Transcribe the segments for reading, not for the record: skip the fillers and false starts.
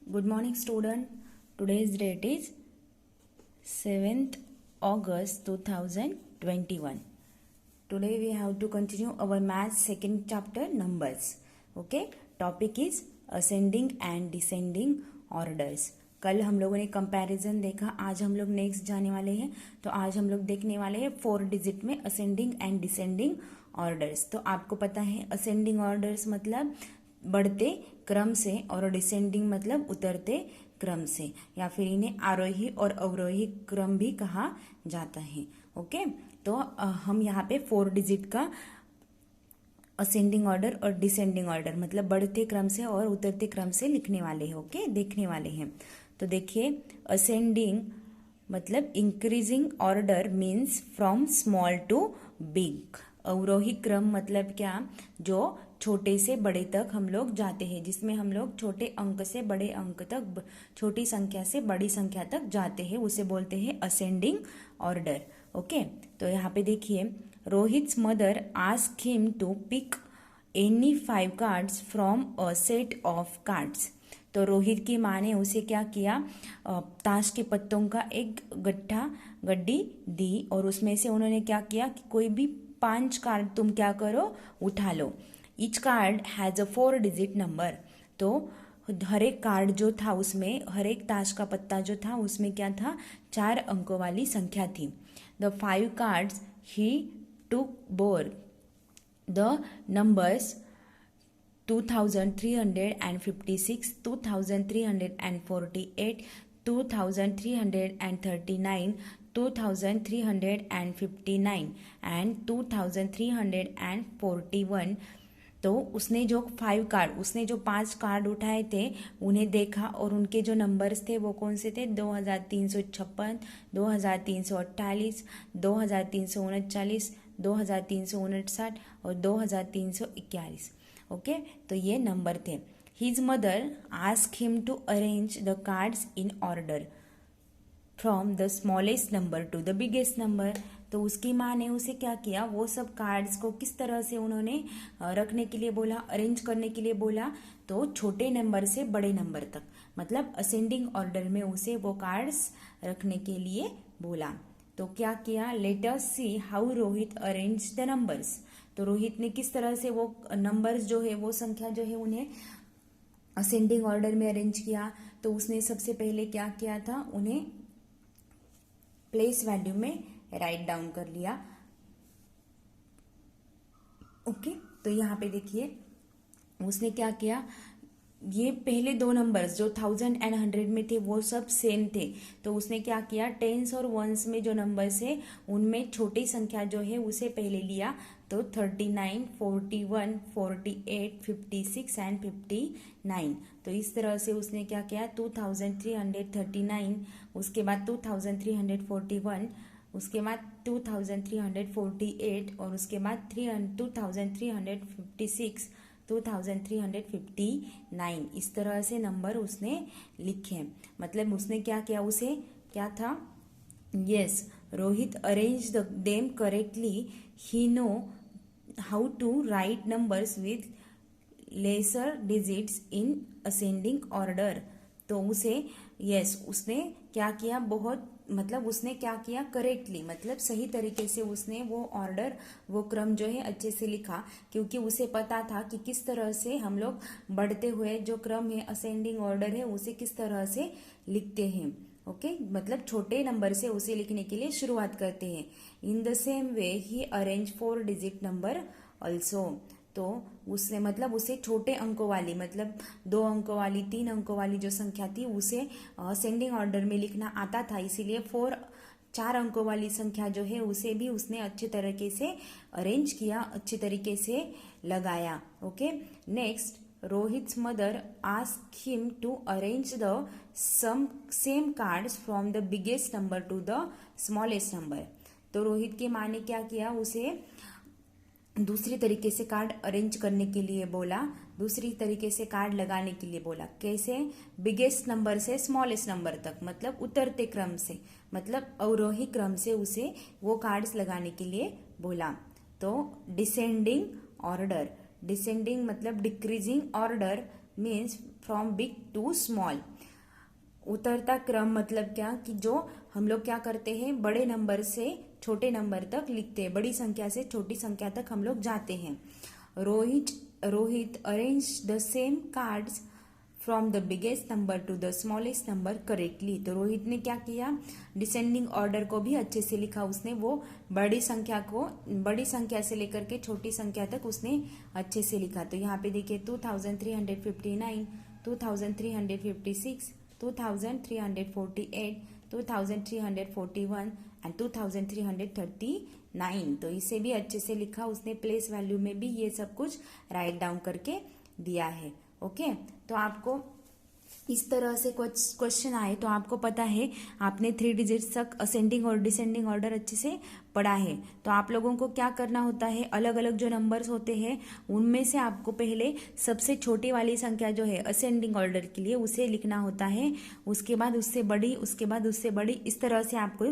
Good morning, student. Today's date is 7th August 2021. Today we have to continue our math second chapter numbers. Okay, topic is ascending and descending orders. कल हम लोगों ने comparison देखा, आज हम लोग next जाने वाले हैं. तो आज हम लोग देखने वाले हैं 4 डिजिट में असेंडिंग एंड डिसेंडिंग ऑर्डर्स. तो आपको पता है असेंडिंग ऑर्डर्स मतलब बढ़ते क्रम से और डिसेंडिंग मतलब उतरते क्रम से, या फिर इन्हें आरोही और अवरोही क्रम भी कहा जाता है. ओके, तो हम यहाँ पे 4 डिजिट का असेंडिंग ऑर्डर और डिसेंडिंग ऑर्डर मतलब बढ़ते क्रम से और उतरते क्रम से लिखने वाले हैं. ओके, देखने वाले हैं. तो देखिए, असेंडिंग मतलब increasing order means from small to big. अवरोही क्रम मतलब क्या, जो छोटे से बड़े तक हम लोग जाते हैं, जिसमें हम लोग छोटे अंक से बड़े अंक तक, छोटी संख्या से बड़ी संख्या तक जाते हैं, उसे बोलते हैं असेंडिंग ऑर्डर. ओके, तो यहाँ पे देखिए, Rohit's mother ask him to pick any 5 cards from a set of cards. तो रोहित की माँ ने उसे क्या किया, ताश के पत्तों का एक गड्डी दी और उसमें से उन्होंने क्या किया कि कोई भी 5 कार्ड तुम क्या करो, उठा लो. Each card has a 4 digit number. तो हर एक कार्ड जो था उसमें, हर एक ताश का पत्ता जो था उसमें क्या था, 4 अंकों वाली संख्या थी. The 5 cards he took bore the numbers 2356, 2348, 2339, 2359 and 2341. तो उसने जो 5 कार्ड उठाए थे उन्हें देखा और उनके जो नंबर्स थे वो कौन से थे, 2356, 2348, 2339, 2359 और 2341. ओके, तो ये नंबर थे. His mother ask him to arrange the cards in order from the smallest number to the biggest number. तो उसकी माँ ने उसे क्या किया, वो सब कार्ड्स को किस तरह से उन्होंने रखने के लिए बोला, अरेंज करने के लिए बोला. तो छोटे नंबर से बड़े नंबर तक मतलब असेंडिंग ऑर्डर में उसे वो कार्ड्स रखने के लिए बोला. तो क्या किया, let us see how Rohit arrange the numbers. तो रोहित ने किस तरह से वो नंबर्स जो है, वो संख्या जो है, उन्हें असेंडिंग ऑर्डर में अरेंज किया. तो उसने सबसे पहले क्या किया था, उन्हें प्लेस वैल्यू में राइट डाउन कर लिया. ओके, तो यहाँ पे देखिए उसने क्या किया, ये पहले 2 नंबर्स जो 1000 एंड 100 में थे वो सब सेम थे. तो उसने क्या किया, टेंस और वंस में जो नंबर्स है उनमें छोटी संख्या जो है उसे पहले लिया. तो 39, 41, 48, 56 एंड 59. तो इस तरह से उसने क्या किया, 2339, उसके बाद 2341, उसके बाद 2348 और उसके बाद 2356, 2359. इस तरह से नंबर उसने लिखे. मतलब उसने क्या किया, उसे क्या था, yes, Rohit arrange them correctly. He know how to write numbers with lesser digits in ascending order. तो उसे यस, उसने क्या किया, बहुत मतलब उसने क्या किया, करेक्टली मतलब सही तरीके से उसने वो ऑर्डर, वो क्रम जो है अच्छे से लिखा, क्योंकि उसे पता था कि किस तरह से हम लोग बढ़ते हुए जो क्रम है, असेंडिंग ऑर्डर है, उसे किस तरह से लिखते हैं. ओके, मतलब छोटे नंबर से उसे लिखने के लिए शुरुआत करते हैं. In the same way he arrange 4 digit number also. तो उसने मतलब उसे छोटे अंकों वाली, मतलब 2 अंकों वाली, 3 अंकों वाली जो संख्या थी उसे असेंडिंग ऑर्डर में लिखना आता था, इसीलिए 4 अंकों वाली संख्या जो है उसे भी उसने अच्छे तरीके से अरेंज किया, अच्छे तरीके से लगाया. Okay, next, Rohit's mother ask him to arrange the same cards from the biggest number to the smallest number. तो रोहित की माँ ने क्या किया, उसे दूसरी तरीके से कार्ड अरेंज करने के लिए बोला, दूसरी तरीके से कार्ड लगाने के लिए बोला. कैसे, बिगेस्ट नंबर से स्मॉलेस्ट नंबर तक मतलब उतरते क्रम से, मतलब अवरोही क्रम से उसे वो कार्ड्स लगाने के लिए बोला. तो डिसेंडिंग ऑर्डर मतलब decreasing order means from big to small. उतरता क्रम मतलब क्या कि जो हम लोग क्या करते हैं, बड़े नंबर से छोटे नंबर तक लिखते हैं, बड़ी संख्या से छोटी संख्या तक हम लोग जाते हैं। Rohit arrange the same cards from the biggest number to the smallest number correctly. तो रोहित ने क्या किया, डिसेंडिंग ऑर्डर को भी अच्छे से लिखा उसने, वो बड़ी संख्या से लेकर के छोटी संख्या तक उसने अच्छे से लिखा। तो यहाँ पे देखिए 2359, 2356, 2348, 2341 एंड 2339। तो इसे भी अच्छे से लिखा उसने, प्लेस वैल्यू में भी ये सब कुछ राइट डाउन करके दिया है। ओके, तो आपको इस तरह से क्वेश्चन आए तो आपको पता है आपने 3 डिजिट्स तक असेंडिंग और डिसेंडिंग ऑर्डर अच्छे से पढ़ा है। तो आप लोगों को क्या करना होता है, अलग अलग जो नंबर्स होते हैं उनमें से आपको पहले सबसे छोटी वाली संख्या जो है असेंडिंग ऑर्डर के लिए उसे लिखना होता है, उसके बाद उससे बड़ी, उसके बाद उससे बड़ी, इस तरह से आपको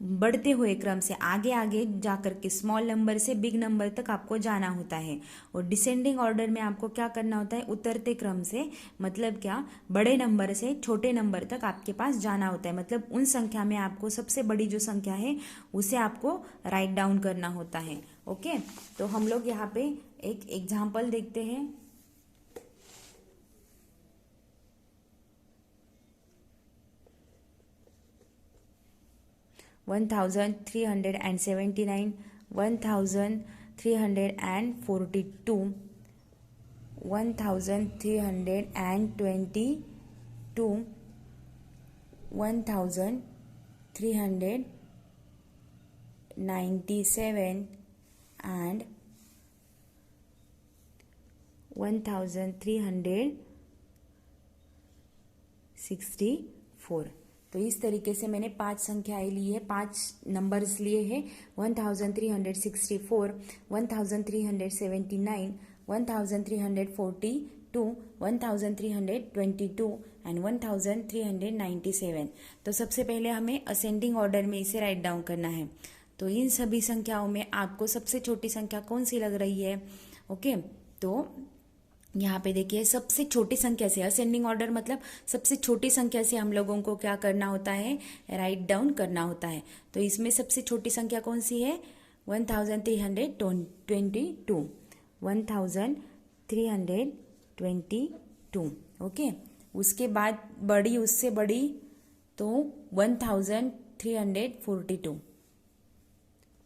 बढ़ते हुए क्रम से आगे आगे जाकर के स्मॉल नंबर से बिग नंबर तक आपको जाना होता है। और डिसेंडिंग ऑर्डर में आपको क्या करना होता है, उतरते क्रम से, मतलब क्या, बड़े नंबर से छोटे नंबर तक आपके पास जाना होता है। मतलब उन संख्या में आपको सबसे बड़ी जो संख्या है उसे आपको राइट डाउन करना होता है। ओके, तो हम लोग यहाँ पे एक एग्जाम्पल देखते हैं। One 1379, 1342, 1322, 1397 and 1364। तो इस तरीके से मैंने 5 संख्याएं ली है, 5 नंबर्स लिए हैं। 1364, 1379, 1342, 1322 एंड 1397। तो सबसे पहले हमें असेंडिंग ऑर्डर में इसे राइट डाउन करना है। तो इन सभी संख्याओं में आपको सबसे छोटी संख्या कौन सी लग रही है? ओके, तो यहाँ पे देखिए सबसे छोटी संख्या से, असेंडिंग ऑर्डर मतलब सबसे छोटी संख्या से हम लोगों को क्या करना होता है, राइट डाउन करना होता है। तो इसमें सबसे छोटी संख्या कौन सी है? 1322, 1322। ओके, उसके बाद बड़ी, उससे बड़ी तो 1342,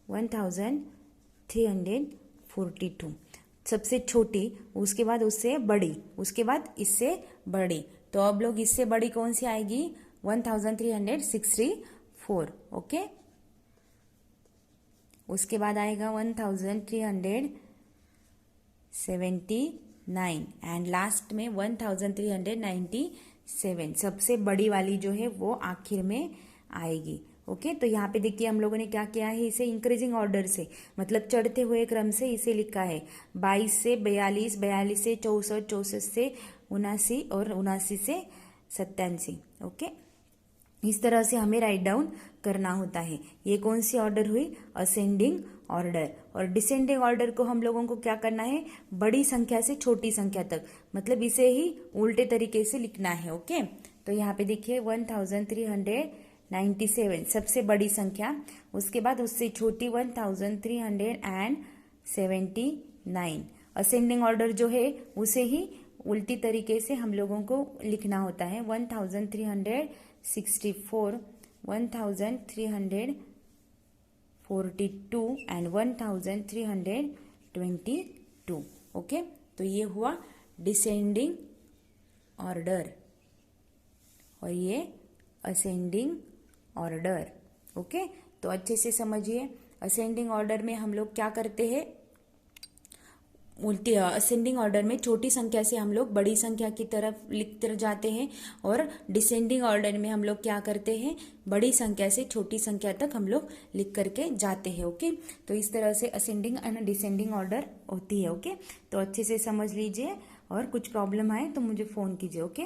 1342 सबसे छोटी, उसके बाद उससे बड़ी, उसके बाद इससे बड़ी। तो अब लोग इससे बड़ी कौन सी आएगी? 1364। ओके, उसके बाद आएगा 1379 एंड लास्ट में 1397। सबसे बड़ी वाली जो है वो आखिर में आएगी। ओके, तो यहाँ पे देखिए हम लोगों ने क्या किया है, इसे इंक्रीजिंग ऑर्डर से, मतलब चढ़ते हुए क्रम से इसे लिखा है। 22 से 42, 42 से 64, 64 से 79 और 79 से 87। ओके, इस तरह से हमें राइट डाउन करना होता है। ये कौन सी ऑर्डर हुई? Ascending order. और डिसेंडिंग ऑर्डर को हम लोगों को क्या करना है? बड़ी संख्या से छोटी संख्या तक, मतलब इसे ही उल्टे तरीके से लिखना है। ओके, तो यहाँ पे देखिए 1397 सबसे बड़ी संख्या, उसके बाद उससे छोटी 1379। असेंडिंग ऑर्डर जो है उसे ही उल्टी तरीके से हम लोगों को लिखना होता है। 1364, 1342 एंड 1322। ओके, तो ये हुआ डिसेंडिंग ऑर्डर और ये असेंडिंग ऑर्डर। ओके, तो अच्छे से समझिए। असेंडिंग ऑर्डर में हम लोग क्या करते हैं, उल्टी, असेंडिंग ऑर्डर में छोटी संख्या से हम लोग बड़ी संख्या की तरफ लिखते जाते हैं, और डिसेंडिंग ऑर्डर में हम लोग क्या करते हैं, बड़ी संख्या से छोटी संख्या तक हम लोग लिख करके जाते हैं। ओके, तो इस तरह से असेंडिंग एंड डिसेंडिंग ऑर्डर होती है। ओके, तो अच्छे से समझ लीजिए, और कुछ प्रॉब्लम आए तो मुझे फ़ोन कीजिए। ओके।